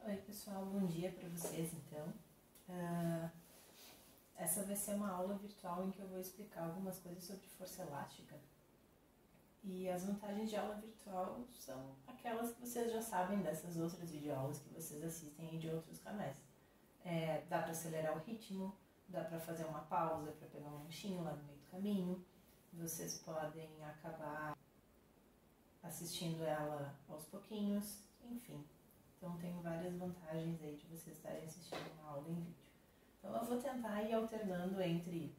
Oi pessoal, bom dia para vocês então. Ah, Essa vai ser uma aula virtual em que eu vou explicar algumas coisas sobre força elástica. E as vantagens de aula virtual são aquelas que vocês já sabem dessas outras videoaulas que vocês assistem de outros canais. Dá para acelerar o ritmo, dá para fazer uma pausa para pegar um lanchinho lá no meio do caminho. Vocês podem acabar assistindo ela aos pouquinhos, enfim. Então tem várias vantagens aí de vocês estarem assistindo uma aula em vídeo. Então eu vou tentar ir alternando entre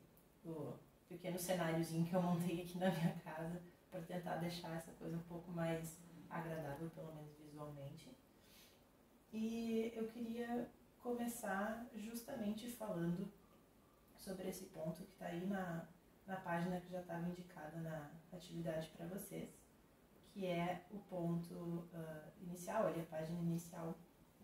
o pequeno cenáriozinho que eu montei aqui na minha casa para tentar deixar essa coisa um pouco mais agradável, pelo menos visualmente. E eu queria começar justamente falando sobre esse ponto que está aí na página que já estava indicada na atividade para vocês, que é o ponto inicial, ali a página inicial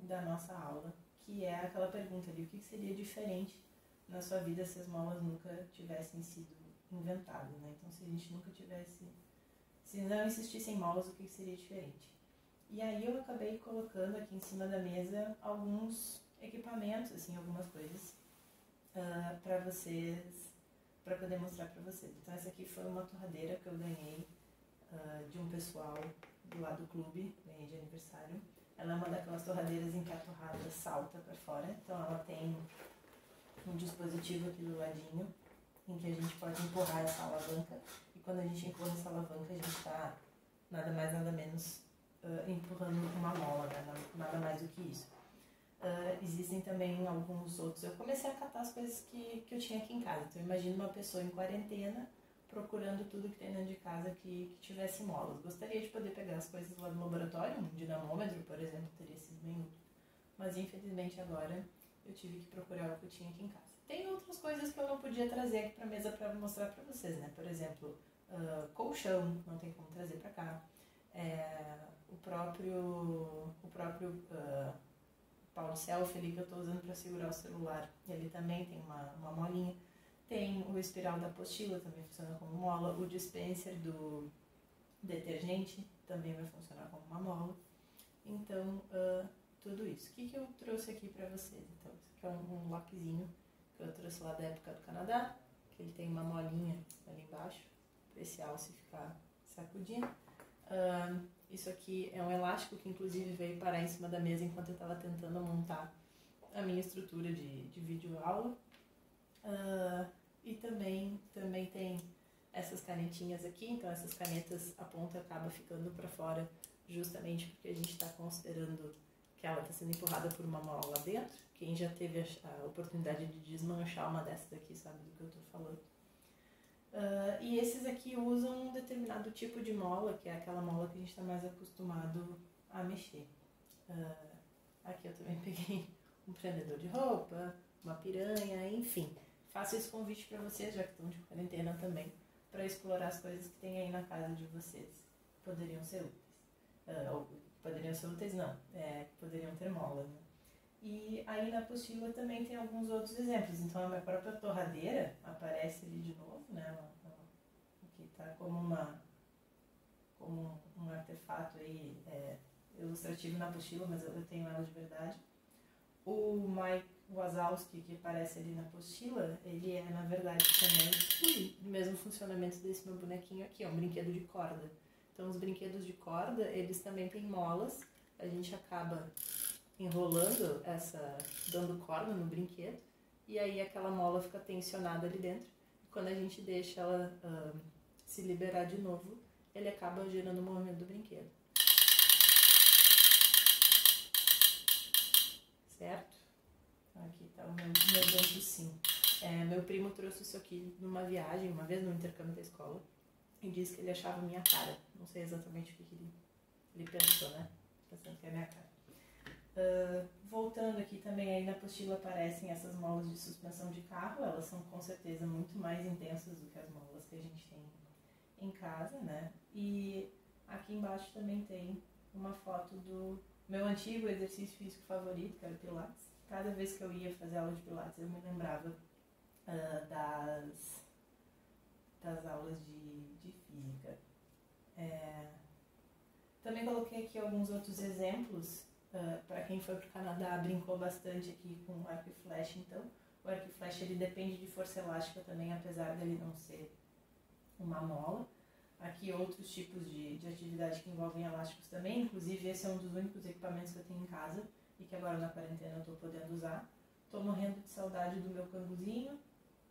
da nossa aula, que é aquela pergunta ali, o que seria diferente na sua vida se as molas nunca tivessem sido inventadas, né? Então, se a gente nunca tivesse, se não existissem molas, o que seria diferente? E aí eu acabei colocando aqui em cima da mesa alguns equipamentos, assim, algumas coisas para vocês, para poder mostrar para vocês. Então, essa aqui foi uma torradeira que eu ganhei de um pessoal do lado do clube, ganhei de aniversário. Ela é uma daquelas torradeiras em que a torrada salta para fora, então ela tem um dispositivo aqui do ladinho em que a gente pode empurrar essa alavanca, e quando a gente empurra essa alavanca a gente está nada mais nada menos empurrando uma mola, né? Nada mais do que isso. Existem também alguns outros. Eu comecei a catar as coisas que eu tinha aqui em casa, então imagina uma pessoa em quarentena procurando tudo que tem dentro de casa que tivesse molas. Gostaria de poder pegar as coisas lá do laboratório, um dinamômetro, por exemplo, teria sido bem útil. Mas infelizmente agora eu tive que procurar o que eu tinha aqui em casa. Tem outras coisas que eu não podia trazer aqui para a mesa para mostrar para vocês, né? Por exemplo, colchão, não tem como trazer para cá. O próprio pau de selfie ali que eu estou usando para segurar o celular, ele também tem uma molinha. Tem o espiral da apostila, também funciona como mola. O dispenser do detergente também vai funcionar como uma mola. Então, tudo isso. O que eu trouxe aqui para vocês? Então, esse aqui é um lockzinho que eu trouxe lá da época do Canadá, que ele tem uma molinha ali embaixo, para esse alce ficar sacudindo. Isso aqui é um elástico que inclusive veio parar em cima da mesa enquanto eu estava tentando montar a minha estrutura de videoaula. E também tem essas canetinhas aqui, então essas canetas, a ponta acaba ficando para fora justamente porque a gente está considerando que ela está sendo empurrada por uma mola lá dentro. Quem já teve a oportunidade de desmanchar uma dessas aqui sabe do que eu estou falando. E esses aqui usam um determinado tipo de mola, que é aquela mola que a gente está mais acostumado a mexer. Aqui eu também peguei um prendedor de roupa, uma piranha, enfim. Faço esse convite para vocês, já que estão de quarentena também, para explorar as coisas que tem aí na casa de vocês. Poderiam ser úteis. Poderiam ser úteis não, poderiam ter mola, né? E aí na apostila também tem alguns outros exemplos. Então a minha própria torradeira aparece ali de novo, né? Aqui está como um artefato aí, ilustrativo na apostila, mas eu tenho ela de verdade. O Mike Wazowski, que aparece ali na apostila, ele é, na verdade, também o mesmo funcionamento desse meu bonequinho aqui, é um brinquedo de corda. Então, os brinquedos de corda, eles também têm molas, a gente acaba enrolando dando corda no brinquedo, e aí aquela mola fica tensionada ali dentro, e quando a gente deixa ela se liberar de novo, ele acaba gerando o movimento do brinquedo. Certo? Aqui está o meu gancho sim. Meu primo trouxe isso aqui numa viagem, uma vez no intercâmbio da escola, e disse que ele achava minha cara. Não sei exatamente o que ele pensou, né? Pensando que é minha cara. Voltando aqui também, aí na apostila aparecem essas molas de suspensão de carro. Elas são com certeza muito mais intensas do que as molas que a gente tem em casa, né? E aqui embaixo também tem uma foto do meu antigo exercício físico favorito, que era o Pilates. Cada vez que eu ia fazer aula de Pilates, eu me lembrava das aulas de física. Também coloquei aqui alguns outros exemplos Para quem foi para o Canadá, brincou bastante aqui com o arco e flecha, então. O arco e flecha ele depende de força elástica também, apesar dele não ser uma mola. Aqui outros tipos de atividade que envolvem elásticos também, inclusive esse é um dos únicos equipamentos que eu tenho em casa e que agora na quarentena eu estou podendo usar. Estou morrendo de saudade do meu canguzinho,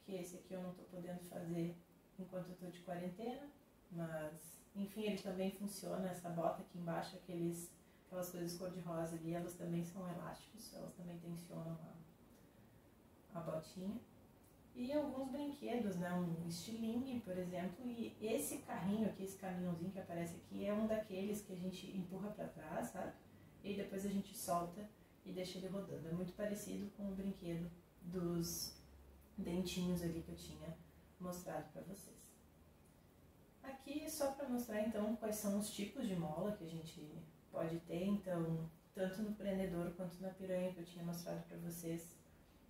que esse aqui eu não estou podendo fazer enquanto eu estou de quarentena, mas enfim, ele também funciona. Essa bota aqui embaixo, aquelas coisas cor-de-rosa ali, elas também são elásticos, elas também tensionam a botinha. E alguns brinquedos, né? Um estilingue, por exemplo, e esse carrinho aqui, esse caminhãozinho que aparece aqui, é um daqueles que a gente empurra para trás, sabe? E depois a gente solta e deixa ele rodando. É muito parecido com o brinquedo dos dentinhos ali que eu tinha mostrado para vocês. Aqui só para mostrar então quais são os tipos de mola que a gente pode ter, então, tanto no prendedor quanto na piranha que eu tinha mostrado para vocês,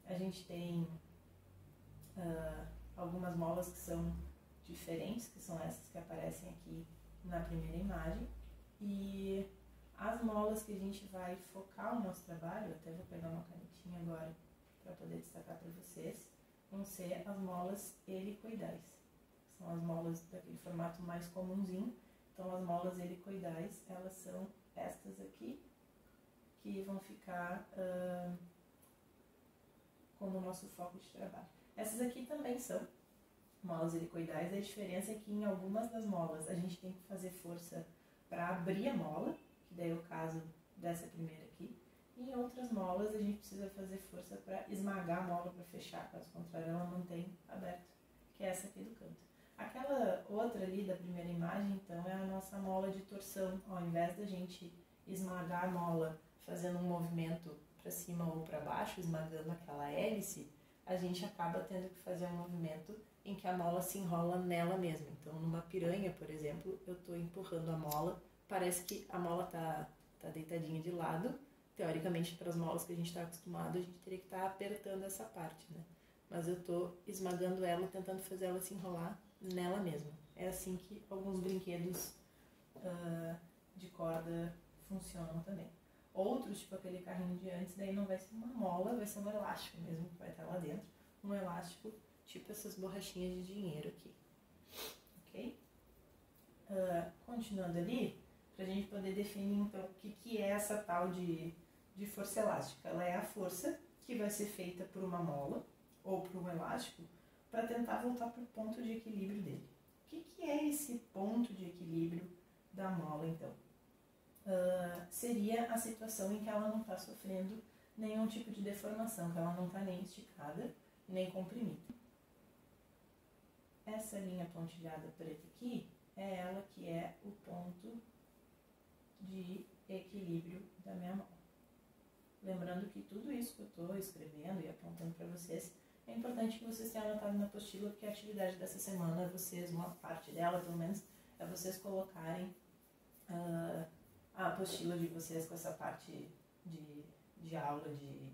a gente tem algumas molas que são diferentes, que são essas que aparecem aqui na primeira imagem. E as molas que a gente vai focar o nosso trabalho, até vou pegar uma canetinha agora para poder destacar para vocês, vão ser as molas helicoidais. São as molas daquele formato mais comumzinho. Então as molas helicoidais, elas são estas aqui, que vão ficar como o nosso foco de trabalho. Essas aqui também são molas helicoidais, a diferença é que em algumas das molas a gente tem que fazer força para abrir a mola, que daí é o caso dessa primeira aqui, e em outras molas a gente precisa fazer força para esmagar a mola para fechar, caso contrário ela mantém aberta, que é essa aqui do canto. Aquela outra ali da primeira imagem, então, é a nossa mola de torção. Ao invés da gente esmagar a mola fazendo um movimento para cima ou para baixo, esmagando aquela hélice, a gente acaba tendo que fazer um movimento em que a mola se enrola nela mesma. Então, numa piranha, por exemplo, eu estou empurrando a mola, parece que a mola tá deitadinha de lado. Teoricamente, para as molas que a gente está acostumado, a gente teria que estar apertando essa parte, né? Mas eu estou esmagando ela, tentando fazer ela se enrolar nela mesma. É assim que alguns brinquedos de corda funcionam também. Outros, tipo aquele carrinho de antes, daí não vai ser uma mola, vai ser um elástico mesmo, que vai estar lá dentro. Um elástico, tipo essas borrachinhas de dinheiro aqui. Ok? Continuando ali, pra gente poder definir então o que é essa tal de força elástica. Ela é a força que vai ser feita por uma mola ou por um elástico para tentar voltar para o ponto de equilíbrio dele. O que é esse ponto de equilíbrio da mola, então? Seria a situação em que ela não está sofrendo nenhum tipo de deformação, que ela não está nem esticada, nem comprimida. Essa linha pontilhada preta aqui é ela que é o ponto de equilíbrio da minha mola. Lembrando que tudo isso que eu estou escrevendo e apontando para vocês, é importante que vocês tenham anotado na apostila, porque a atividade dessa semana é vocês, uma parte dela pelo menos, é vocês colocarem a apostila de vocês com essa parte de aula, de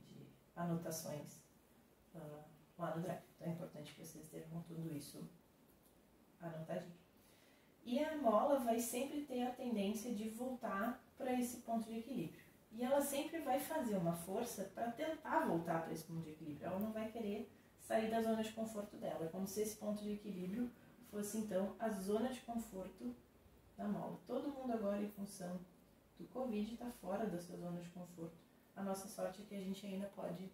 anotações lá no Drive. Então é importante que vocês estejam tudo isso anotadinho. E a mola vai sempre ter a tendência de voltar para esse ponto de equilíbrio. E ela sempre vai fazer uma força para tentar voltar para esse ponto de equilíbrio. Ela não vai querer sair da zona de conforto dela. É como se esse ponto de equilíbrio fosse, então, a zona de conforto da mola. Todo mundo agora, em função do Covid, está fora da sua zona de conforto. A nossa sorte é que a gente ainda pode,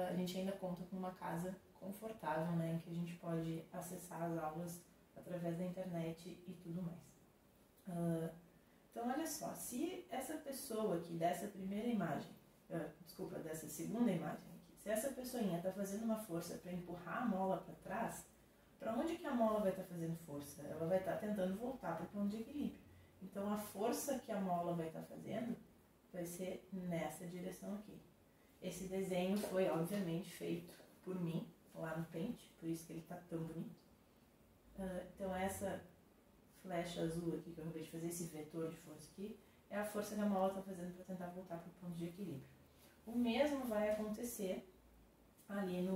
a gente ainda conta com uma casa confortável, né, em que a gente pode acessar as aulas através da internet e tudo mais. Então, olha só, se essa pessoa aqui dessa primeira imagem, dessa segunda imagem aqui, se essa pessoinha está fazendo uma força para empurrar a mola para trás, para onde que a mola vai estar fazendo força? Ela vai estar tentando voltar para o ponto de equilíbrio. Então, a força que a mola vai estar fazendo vai ser nessa direção aqui. Esse desenho foi, obviamente, feito por mim, lá no Paint, por isso que ele está tão bonito. Então, essa flecha azul aqui que eu acabei de fazer, esse vetor de força aqui, é a força que a mola está fazendo para tentar voltar para o ponto de equilíbrio. O mesmo vai acontecer ali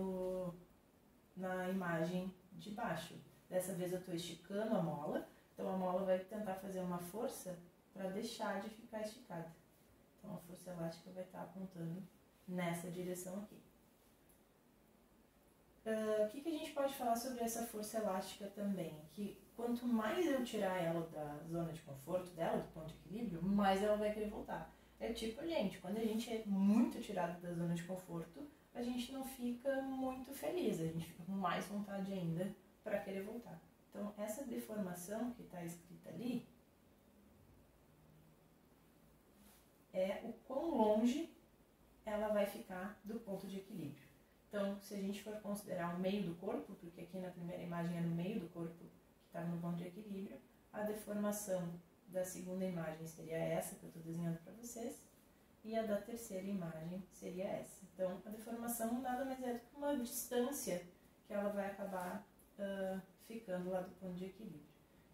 na imagem de baixo. Dessa vez eu estou esticando a mola, então a mola vai tentar fazer uma força para deixar de ficar esticada. Então a força elástica vai estar apontando nessa direção aqui. O que a gente pode falar sobre essa força elástica também? Que quanto mais eu tirar ela da zona de conforto dela, do ponto de equilíbrio, mais ela vai querer voltar. É tipo, gente, quando a gente é muito tirado da zona de conforto, a gente não fica muito feliz, a gente fica com mais vontade ainda para querer voltar. Então, essa deformação que está escrita ali é o quão longe ela vai ficar do ponto de equilíbrio. Então, se a gente for considerar o meio do corpo, porque aqui na primeira imagem era o meio do corpo que estava no ponto de equilíbrio, a deformação da segunda imagem seria essa que eu estou desenhando para vocês, e a da terceira imagem seria essa. Então, a deformação nada mais é do que uma distância que ela vai acabar ficando lá do ponto de equilíbrio.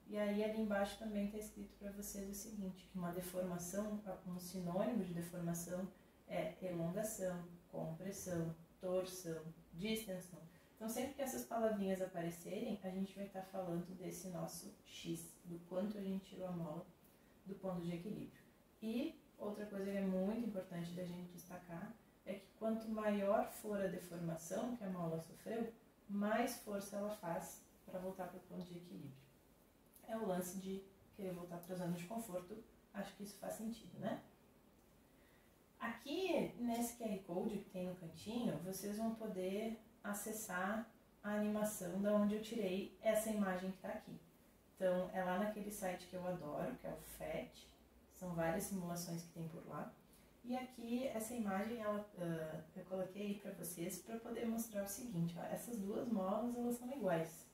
E aí ali embaixo também está escrito para vocês o seguinte, que uma deformação, um sinônimo de deformação é elongação, compressão, torção, distensão. Então sempre que essas palavrinhas aparecerem, a gente vai estar falando desse nosso X, do quanto a gente tirou a mola do ponto de equilíbrio. E outra coisa que é muito importante da gente destacar é que quanto maior for a deformação que a mola sofreu, mais força ela faz para voltar para o ponto de equilíbrio. É o lance de querer voltar para a zona de conforto, acho que isso faz sentido, né? Aqui, nesse QR Code que tem no cantinho, vocês vão poder acessar a animação da onde eu tirei essa imagem que está aqui. Então, é lá naquele site que eu adoro, que é o FET, são várias simulações que tem por lá. E aqui, essa imagem, eu coloquei para vocês para poder mostrar o seguinte, ó, essas duas molas, elas são iguais.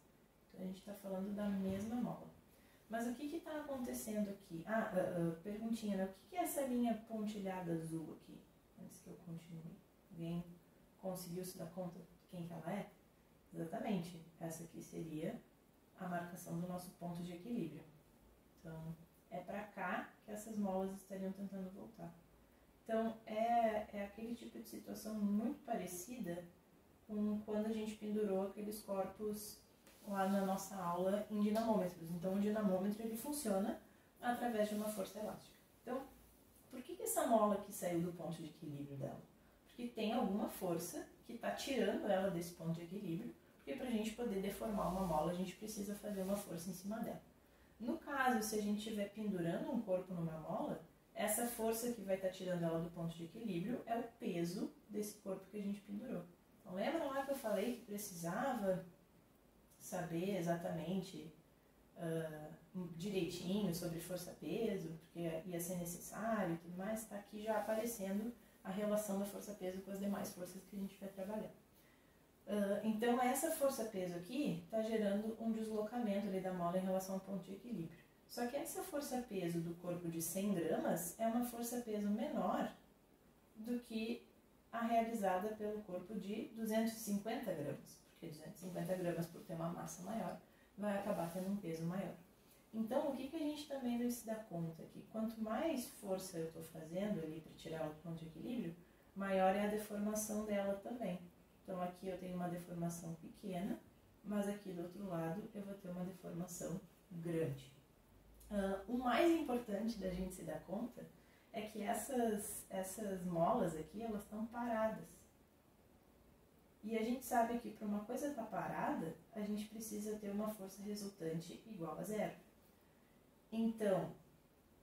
Então, a gente está falando da mesma mola. Mas o que está acontecendo aqui? Perguntinha, né? O que é essa linha pontilhada azul aqui? Antes que eu continue. Alguém conseguiu se dar conta de quem que ela é? Exatamente. Essa aqui seria a marcação do nosso ponto de equilíbrio. Então, é para cá que essas molas estariam tentando voltar. Então, é aquele tipo de situação muito parecida com quando a gente pendurou aqueles corpos lá na nossa aula em dinamômetros. Então, o dinamômetro ele funciona através de uma força elástica. Então, por que essa mola aqui saiu do ponto de equilíbrio dela? Porque tem alguma força que está tirando ela desse ponto de equilíbrio, porque para a gente poder deformar uma mola, a gente precisa fazer uma força em cima dela. No caso, se a gente estiver pendurando um corpo numa mola, essa força que vai estar tirando ela do ponto de equilíbrio é o peso desse corpo que a gente pendurou. Então, lembra lá que eu falei que precisava saber exatamente direitinho sobre força-peso, porque ia ser necessário e tudo mais, está aqui já aparecendo a relação da força-peso com as demais forças que a gente vai trabalhar. Então, essa força-peso aqui está gerando um deslocamento ali da mola em relação ao ponto de equilíbrio. Só que essa força-peso do corpo de 100 gramas é uma força-peso menor do que a realizada pelo corpo de 250 gramas. Porque 250 gramas, por ter uma massa maior, vai acabar tendo um peso maior. Então, o que a gente também deve se dar conta? Que quanto mais força eu estou fazendo ali para tirar ela do ponto de equilíbrio, maior é a deformação dela também. Então, aqui eu tenho uma deformação pequena, mas aqui do outro lado eu vou ter uma deformação grande. O mais importante da gente se dar conta é que essas molas aqui, elas estão paradas. E a gente sabe que para uma coisa estar parada, a gente precisa ter uma força resultante igual a zero. Então,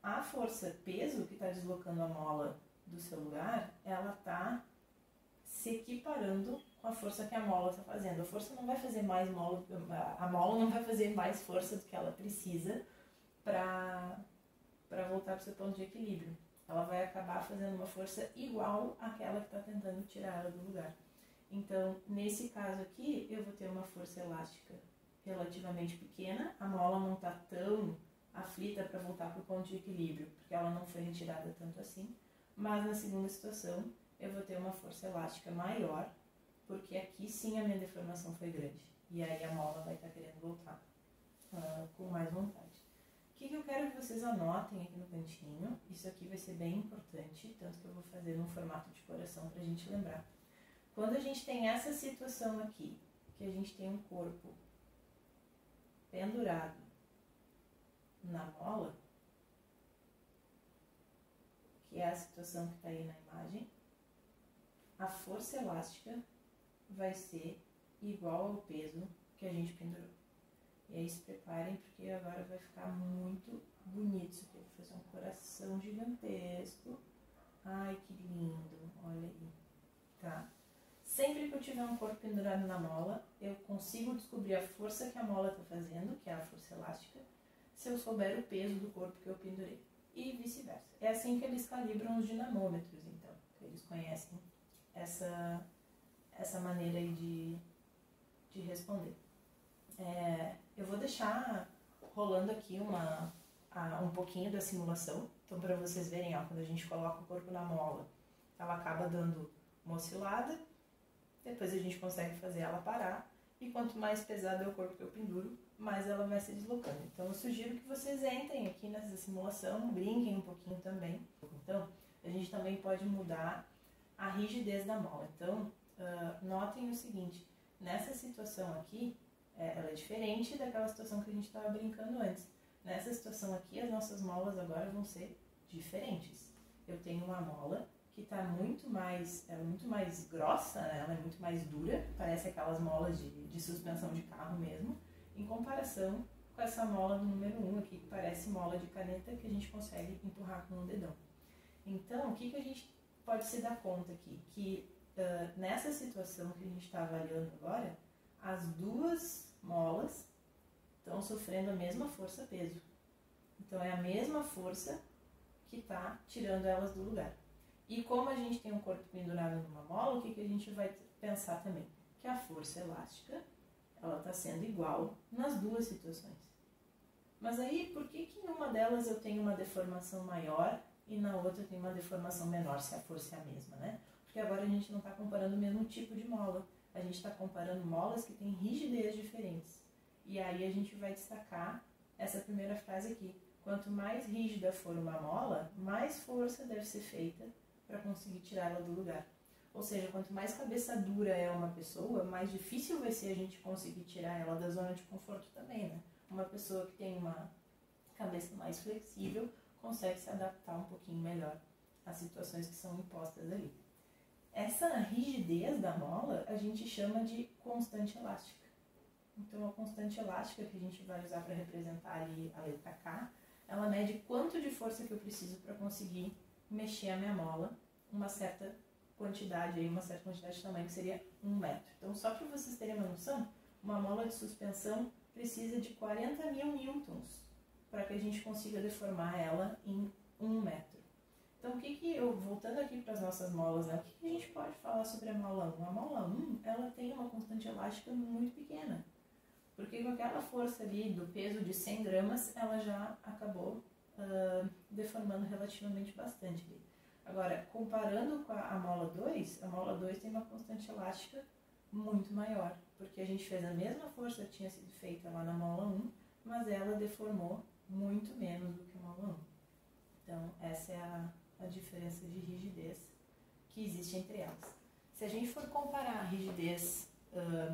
a força peso que está deslocando a mola do seu lugar, ela está se equiparando com a força que a mola está fazendo. A força não vai fazer mais mola, a mola não vai fazer mais força do que ela precisa para voltar para o seu ponto de equilíbrio. Ela vai acabar fazendo uma força igual àquela que está tentando tirar ela do lugar. Então, nesse caso aqui, eu vou ter uma força elástica relativamente pequena, a mola não está tão aflita para voltar para o ponto de equilíbrio, porque ela não foi retirada tanto assim, mas na segunda situação, eu vou ter uma força elástica maior, porque aqui sim a minha deformação foi grande, e aí a mola vai estar querendo voltar com mais vontade. O que eu quero que vocês anotem aqui no cantinho, isso aqui vai ser bem importante, tanto que eu vou fazer num formato de coração para a gente lembrar. Quando a gente tem essa situação aqui, que a gente tem um corpo pendurado na mola, que que é a situação que está aí na imagem, a força elástica vai ser igual ao peso que a gente pendurou. E aí se preparem, porque agora vai ficar muito bonito isso aqui. Vou fazer um coração gigantesco. Ai, que lindo, olha aí, tá? Sempre que eu tiver um corpo pendurado na mola, eu consigo descobrir a força que a mola está fazendo, que é a força elástica, se eu souber o peso do corpo que eu pendurei. E vice-versa. É assim que eles calibram os dinamômetros, então. Eles conhecem essa maneira aí de responder. Eu vou deixar rolando aqui um pouquinho da simulação. Então, para vocês verem, ó, quando a gente coloca o corpo na mola, ela acaba dando uma oscilada, depois a gente consegue fazer ela parar, e quanto mais pesado é o corpo que eu penduro, mais ela vai se deslocando. Então, eu sugiro que vocês entrem aqui nessa simulação, brinquem um pouquinho também. Então, a gente também pode mudar a rigidez da mola. Então, notem o seguinte, nessa situação aqui, ela é diferente daquela situação que a gente estava brincando antes. Nessa situação aqui, as nossas molas agora vão ser diferentes. Eu tenho uma mola que está muito mais grossa, né? Ela é muito mais dura, parece aquelas molas de suspensão de carro mesmo, em comparação com essa mola do número 1 aqui, que parece mola de caneta que a gente consegue empurrar com o dedão. Então, o que a gente pode se dar conta aqui? Que nessa situação que a gente está avaliando agora, as duas molas estão sofrendo a mesma força-peso. Então, é a mesma força que está tirando elas do lugar. E como a gente tem um corpo pendurado numa mola, o que a gente vai pensar também? Que a força elástica, ela está sendo igual nas duas situações. Mas aí, por que em uma delas eu tenho uma deformação maior e na outra eu tenho uma deformação menor, se a força é a mesma, né? Porque agora a gente não está comparando o mesmo tipo de mola. A gente está comparando molas que têm rigidez diferentes. E aí a gente vai destacar essa primeira frase aqui. Quanto mais rígida for uma mola, mais força deve ser feita para conseguir tirá-la do lugar. Ou seja, quanto mais cabeça dura é uma pessoa, mais difícil vai ser a gente conseguir tirar ela da zona de conforto também, né? Uma pessoa que tem uma cabeça mais flexível consegue se adaptar um pouquinho melhor às situações que são impostas ali. Essa rigidez da mola a gente chama de constante elástica. Então, a constante elástica que a gente vai usar para representar ali a letra K, ela mede quanto de força que eu preciso para conseguir mexer a minha mola, uma certa quantidade de tamanho, que seria 1 metro. Então, só para vocês terem uma noção, uma mola de suspensão precisa de 40.000 newtons para que a gente consiga deformar ela em 1 metro. Então, voltando aqui para as nossas molas, né, o que a gente pode falar sobre a mola 1? A mola 1, ela tem uma constante elástica muito pequena, porque com aquela força ali do peso de 100 gramas, ela já acabou deformando relativamente bastante ali. Agora, comparando com a mola 2 tem uma constante elástica muito maior, porque a gente fez a mesma força que tinha sido feita lá na mola 1, mas ela deformou muito menos do que a mola 1. Então, essa é a diferença de rigidez que existe entre elas. Se a gente for comparar a rigidez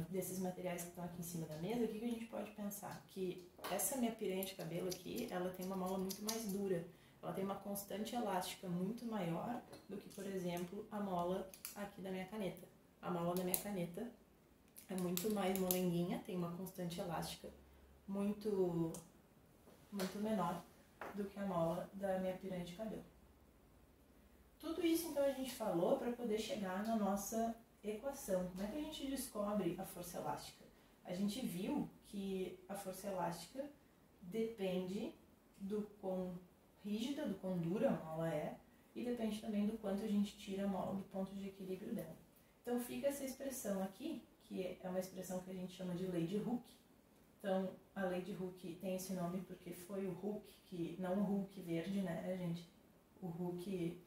desses materiais que estão aqui em cima da mesa, o que a gente pode pensar? Que essa minha piranha de cabelo aqui, ela tem uma mola muito mais dura. Ela tem uma constante elástica muito maior do que, por exemplo, a mola aqui da minha caneta. A mola da minha caneta é muito mais molenguinha, tem uma constante elástica muito menor do que a mola da minha piranha de cabelo. Tudo isso, então, a gente falou para poder chegar na nossa equação. Como é que a gente descobre a força elástica? A gente viu que a força elástica depende do quão rígida, do quão dura a mola é, e depende também do quanto a gente tira a mola do ponto de equilíbrio dela. Então fica essa expressão aqui, que é uma expressão que a gente chama de lei de Hooke. Então a lei de Hooke tem esse nome porque foi o Hooke, não o Hulk verde, né, gente? O Hooke,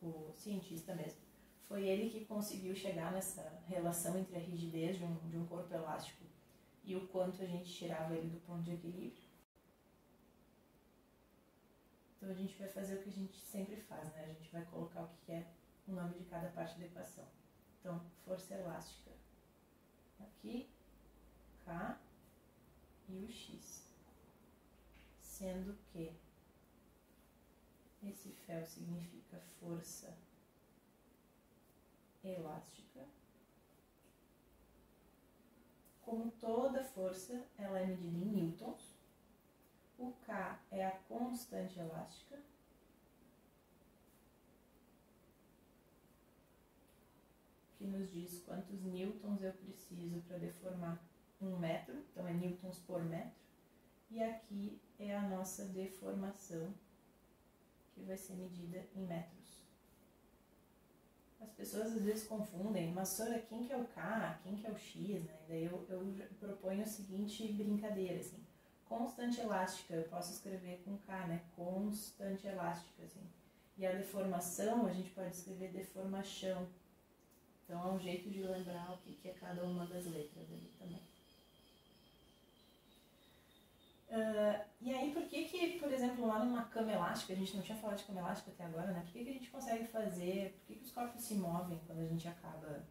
o cientista mesmo. Foi ele que conseguiu chegar nessa relação entre a rigidez de um corpo elástico e o quanto a gente tirava ele do ponto de equilíbrio. Então a gente vai fazer o que a gente sempre faz, né? A gente vai colocar o que é o nome de cada parte da equação. Então, força elástica. Aqui, K e o X. Sendo que Esse fel significa força elástica. Como toda força, ela é medida em newtons. O K é a constante elástica. Que nos diz quantos newtons eu preciso para deformar 1 metro. Então, é newtons por metro. E aqui é a nossa deformação, que vai ser medida em metros. As pessoas às vezes confundem, mas Sora, quem que é o K, quem que é o X, né? Daí eu proponho a seguinte brincadeira, assim. Constante elástica, eu posso escrever com K, né? Constante elástica, assim. E a deformação, a gente pode escrever deformação. Então é um jeito de lembrar o que é cada uma das letras ali também. E aí, por que, por exemplo, lá numa cama elástica, a gente não tinha falado de cama elástica até agora, né? Por que a gente consegue fazer, por que os corpos se movem quando a gente acaba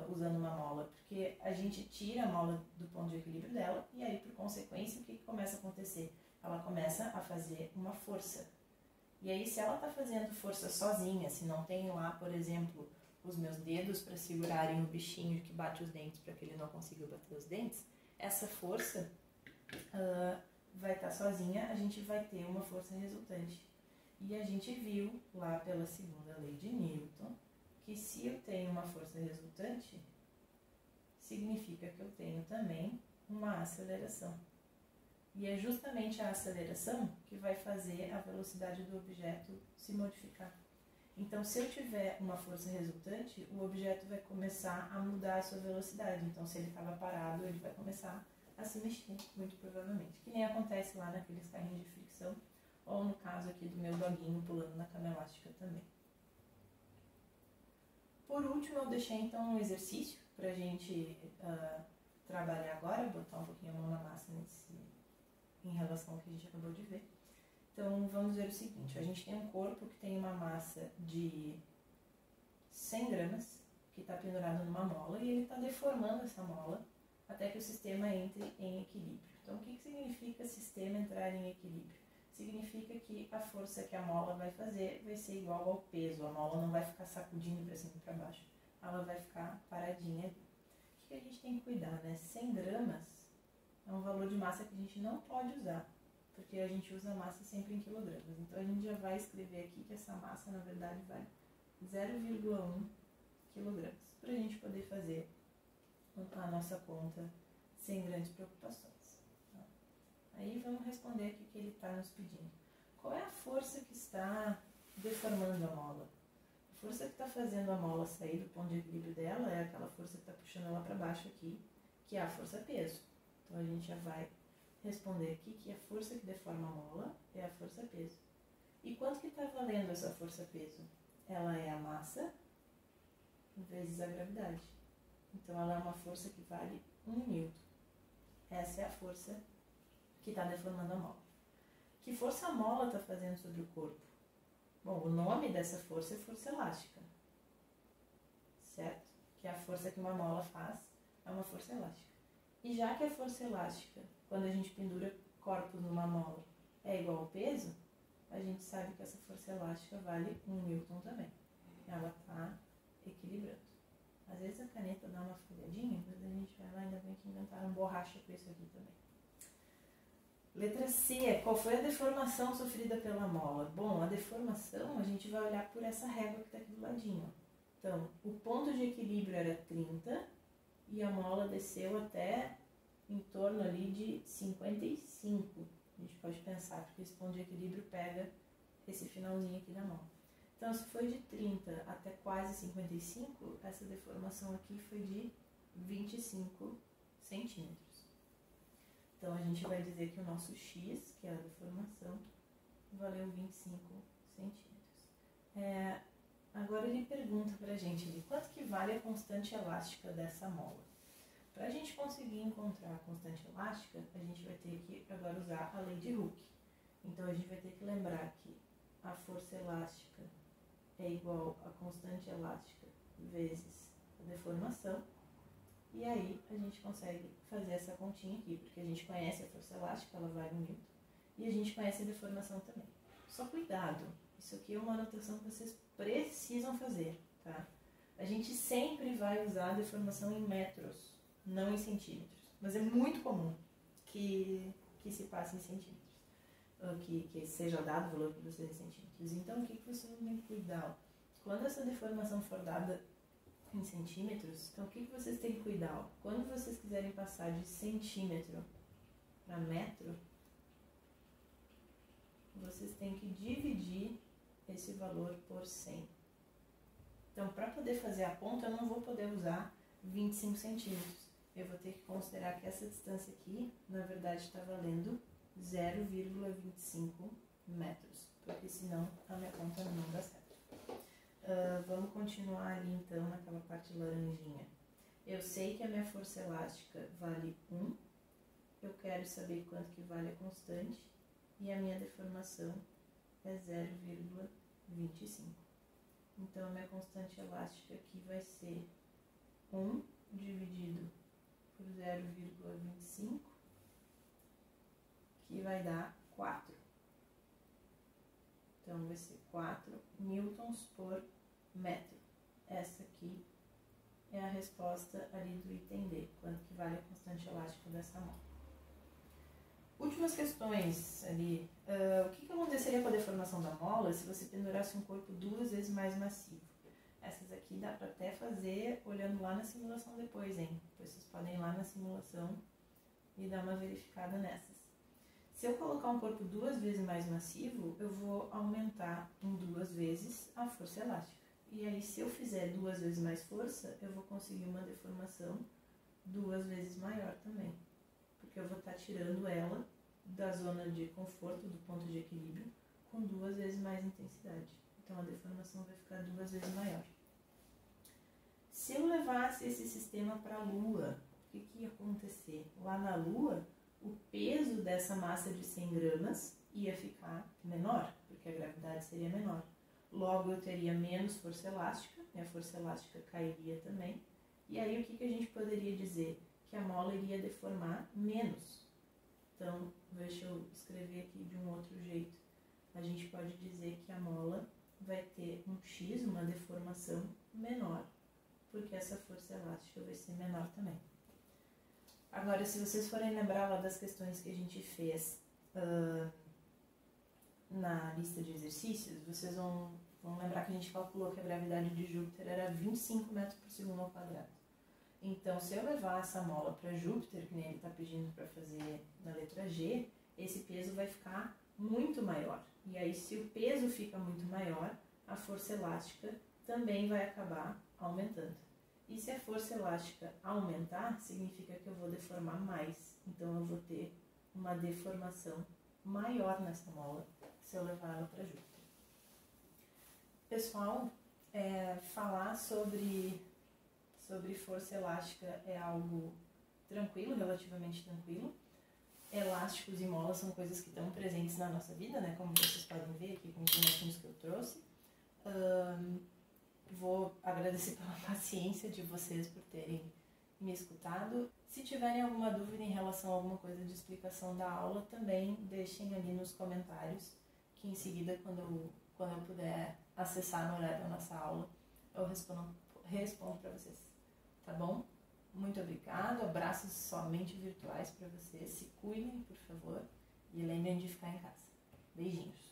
usando uma mola? Porque a gente tira a mola do ponto de equilíbrio dela e aí, por consequência, o que começa a acontecer? Ela começa a fazer uma força. E aí, se ela está fazendo força sozinha, se não tem lá, por exemplo, os meus dedos para segurarem o bichinho que bate os dentes para que ele não consiga bater os dentes, essa força vai estar sozinha, a gente vai ter uma força resultante. E a gente viu lá pela segunda lei de Newton que se eu tenho uma força resultante, significa que eu tenho também uma aceleração. E é justamente a aceleração que vai fazer a velocidade do objeto se modificar. Então, se eu tiver uma força resultante, o objeto vai começar a mudar a sua velocidade. Então, se ele estava parado, ele vai começar a se mexer, muito provavelmente. Que nem acontece lá naqueles carrinhos de fricção, ou no caso aqui do meu doguinho pulando na cama elástica também. Por último, eu deixei então um exercício para a gente trabalhar agora, botar um pouquinho a mão na massa em relação ao que a gente acabou de ver. Então, vamos ver o seguinte, a gente tem um corpo que tem uma massa de 100 gramas, que está pendurado numa mola, e ele está deformando essa mola até que o sistema entre em equilíbrio. Então, o que significa sistema entrar em equilíbrio? Significa que a força que a mola vai fazer vai ser igual ao peso. A mola não vai ficar sacudindo para cima e para baixo, ela vai ficar paradinha ali. O que a gente tem que cuidar, né? 100 gramas é um valor de massa que a gente não pode usar, porque a gente usa massa sempre em quilogramas. Então, a gente já vai escrever aqui que essa massa, na verdade, vale 0,1 quilogramas, para a gente poder fazer a nossa conta sem grandes preocupações. Aí vamos responder aqui o que ele está nos pedindo. Qual é a força que está deformando a mola? A força que está fazendo a mola sair do ponto de equilíbrio dela é aquela força que está puxando ela para baixo aqui, que é a força peso. Então a gente já vai responder aqui que a força que deforma a mola é a força peso. E quanto que está valendo essa força peso? Ela é a massa vezes a gravidade. Então, ela é uma força que vale 1 newton. Essa é a força que está deformando a mola. Que força a mola está fazendo sobre o corpo? Bom, o nome dessa força é força elástica. Certo? Que é a força que uma mola faz, é uma força elástica. E já que a força elástica, quando a gente pendura corpos numa mola, é igual ao peso, a gente sabe que essa força elástica vale 1 newton também. Ela está equilibrando. Às vezes a caneta dá uma folhadinha, mas a gente vai lá, ainda bem que inventaram borracha com isso aqui também. Letra C. Qual foi a deformação sofrida pela mola? Bom, a deformação a gente vai olhar por essa régua que está aqui do ladinho. Então, o ponto de equilíbrio era 30 e a mola desceu até em torno ali de 55. A gente pode pensar, porque esse ponto de equilíbrio pega esse finalzinho aqui da mola. Então, se foi de 30 até quase 55, essa deformação aqui foi de 25 centímetros. Então, a gente vai dizer que o nosso X, que é a deformação, valeu 25 centímetros. Agora ele pergunta pra gente ali, quanto que vale a constante elástica dessa mola? Para a gente conseguir encontrar a constante elástica, a gente vai ter que agora usar a lei de Hooke. Então, a gente vai ter que lembrar que a força elástica é igual a constante elástica vezes a deformação. E aí a gente consegue fazer essa continha aqui, porque a gente conhece a força elástica, ela vale 1 newton, e a gente conhece a deformação também. Só cuidado, Isso aqui é uma anotação que vocês precisam fazer, tá? A gente sempre vai usar a deformação em metros, não em centímetros. Mas é muito comum que se passe em centímetros. Que seja dado o valor para vocês em centímetros. Então, o que vocês vão ter que cuidar? Quando essa deformação for dada em centímetros, então o que vocês têm que cuidar? Quando vocês quiserem passar de centímetro para metro, vocês têm que dividir esse valor por 100. Então, para poder fazer a conta, eu não vou poder usar 25 centímetros. Eu vou ter que considerar que essa distância aqui, na verdade, está valendo 0,25 metros, porque senão a minha conta não dá certo. Vamos continuar ali então naquela parte laranjinha. Eu sei que a minha força elástica vale 1, eu quero saber quanto que vale a constante e a minha deformação é 0,25. Então a minha constante elástica aqui vai ser 1 dividido por 0,25, que vai dar 4. Então vai ser 4 newtons por metro. Essa aqui é a resposta ali do item D, quanto que vale a constante elástica dessa mola. Últimas questões ali. O que aconteceria com a deformação da mola se você pendurasse um corpo 2 vezes mais massivo? Essas aqui dá para até fazer olhando lá na simulação depois, hein? Depois vocês podem ir lá na simulação e dar uma verificada nessas. Se eu colocar um corpo 2 vezes mais massivo, eu vou aumentar em 2 vezes a força elástica. E aí, se eu fizer 2 vezes mais força, eu vou conseguir uma deformação 2 vezes maior também. Porque eu vou estar tirando ela da zona de conforto, do ponto de equilíbrio, com 2 vezes mais intensidade. Então, a deformação vai ficar 2 vezes maior. Se eu levasse esse sistema para a Lua, o que ia acontecer? Lá na Lua, o peso dessa massa de 100 gramas ia ficar menor, porque a gravidade seria menor. Logo, eu teria menos força elástica, minha força elástica cairia também. E aí, o que a gente poderia dizer? Que a mola iria deformar menos. Então, deixa eu escrever aqui de um outro jeito. A gente pode dizer que a mola vai ter um X, uma deformação menor, porque essa força elástica vai ser menor também. Agora, se vocês forem lembrar lá das questões que a gente fez na lista de exercícios, vocês vão lembrar que a gente calculou que a gravidade de Júpiter era 25 metros por segundo ao quadrado. Então, se eu levar essa mola para Júpiter, que nem ele está pedindo para fazer na letra G, esse peso vai ficar muito maior. E aí, se o peso fica muito maior, a força elástica também vai acabar aumentando. E se a força elástica aumentar, significa que eu vou deformar mais. Então, eu vou ter uma deformação maior nessa mola se eu levar ela para Júpiter. Pessoal, falar sobre força elástica é algo tranquilo, relativamente tranquilo. Elásticos e molas são coisas que estão presentes na nossa vida, né? Como vocês podem ver aqui com os bonequinhos que eu trouxe. Vou agradecer pela paciência de vocês por terem me escutado. Se tiverem alguma dúvida em relação a alguma coisa de explicação da aula, também deixem ali nos comentários, que em seguida, quando eu puder acessar no horário da nossa aula, eu respondo para vocês. Tá bom? Muito obrigado. Abraços somente virtuais para vocês. Se cuidem, por favor. E lembrem de ficar em casa. Beijinhos.